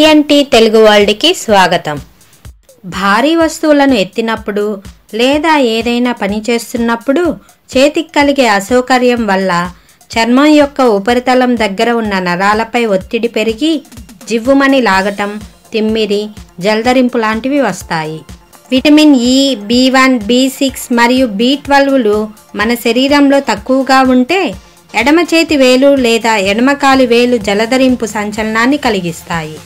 TNT Telugu వరల్డ్కి స్వాగతం. భారీ వస్తువులను ఎత్తినప్పుడు లేదా ఏదైనా పని చేస్తున్నప్పుడు చేతికి కలిగే అసౌకర్యం వల్ల చర్మం యొక్క ఉపరితలం దగ్గర ఉన్న నరాలపై ఒత్తిడి పెరిగి జివ్వుమని లాగటం, తిమ్మిరి, జలదరింపు లాంటివి వస్తాయి. విటమిన్ ఇ, బి1, బి6 మరియు బి12లు మన శరీరంలో తక్కువగా ఉంటే ఎడమ చేతి వేలు లేదా ఎడమ కాలు వేలు జలదరింపు సంచలనాన్ని కలిగిస్తాయి.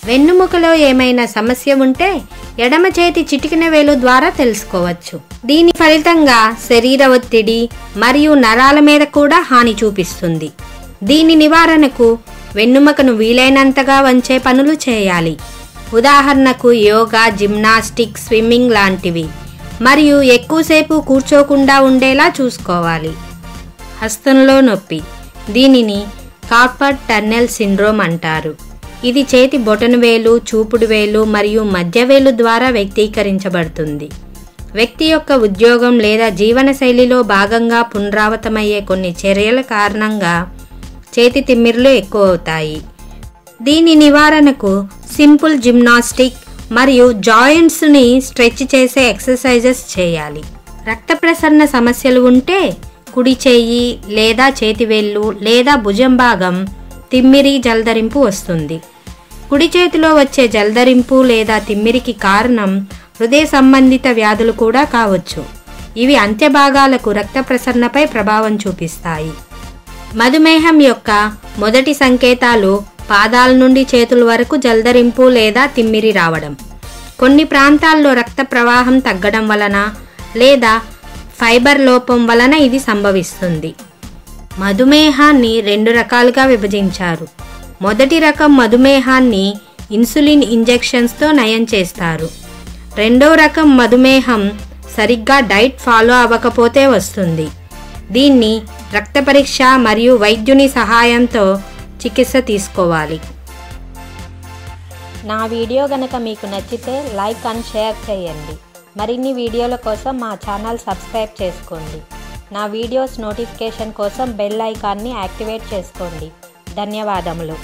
వెన్నుముకలో ఏమైనా సమస్య ఉంటే ఎడమ చేతి చిటికెన వేలు ద్వారా తెలుసుకోవచ్చు. దీని ఫలితంగా శరీర ఒత్తిడి మరియు నరాల మీద కూడా హాని చూపిస్తుంది. దీని నివారణకు వెన్నుముకను వీలైనంతగా వంచే పనులు చేయాలి. ఉదాహరణకు యోగా, జిమ్నాస్టిక్, స్విమ్మింగ్ లాంటివి. మరియు ఎక్కువసేపు కూర్చోకుండా ఉండేలా చూసుకోవాలి. హస్తంలో నొప్పి, దీనిని కార్పల్ టన్నెల్ సిండ్రోమ్ అంటారు. ఇది చేతి బొటనవేలు, చూపుడు వేలు మరియు మధ్యవేలు ద్వారా వ్యక్తీకరించబడుతుంది. వ్యక్తి యొక్క ఉద్యోగం లేదా జీవనశైలిలో భాగంగా పునరావృతమయ్యే కొన్ని చర్యల కారణంగా చేతి తిమ్మిర్లు ఎక్కువ అవుతాయి. దీని నివారణకు సింపుల్ జిమ్నాస్టిక్ మరియు జాయింట్స్ని స్ట్రెచ్ చేసే ఎక్సర్సైజెస్ చేయాలి. రక్త ప్రసరణ సమస్యలు ఉంటే కుడి చేయి లేదా చేతివేళ్ళు లేదా భుజం భాగం తిమ్మిరి, జలదరింపు వస్తుంది. కుడి చేతిలో వచ్చే జలదరింపు లేదా తిమ్మిరికి కారణం హృదయ సంబంధిత వ్యాధులు కూడా కావచ్చు. ఇవి అంత్య భాగాలకు రక్త ప్రసరణపై ప్రభావం చూపిస్తాయి. మధుమేహం యొక్క మొదటి సంకేతాలు పాదాల నుండి చేతుల వరకు జలదరింపు లేదా తిమ్మిరి రావడం. కొన్ని ప్రాంతాల్లో రక్త ప్రవాహం తగ్గడం వలన లేదా ఫైబర్ లోపం వలన ఇది సంభవిస్తుంది. మధుమేహాన్ని 2 రకాలుగా విభజించారు. మొదటి రకం మధుమేహాన్ని ఇన్సులిన్ ఇంజెక్షన్స్తో నయం చేస్తారు. రెండో రకం మధుమేహం సరిగ్గా డైట్ ఫాలో అవ్వకపోతే వస్తుంది. దీన్ని రక్త పరీక్ష మరియు వైద్యుని సహాయంతో చికిత్స తీసుకోవాలి. నా వీడియో గనక మీకు నచ్చితే లైక్ అండ్ షేర్ చేయండి. మరిన్ని వీడియోల కోసం మా ఛానల్ సబ్స్క్రైబ్ చేసుకోండి. నా వీడియోస్ నోటిఫికేషన్ కోసం బెల్ ఐకాన్ని యాక్టివేట్ చేసుకోండి. ధన్యవాదములు.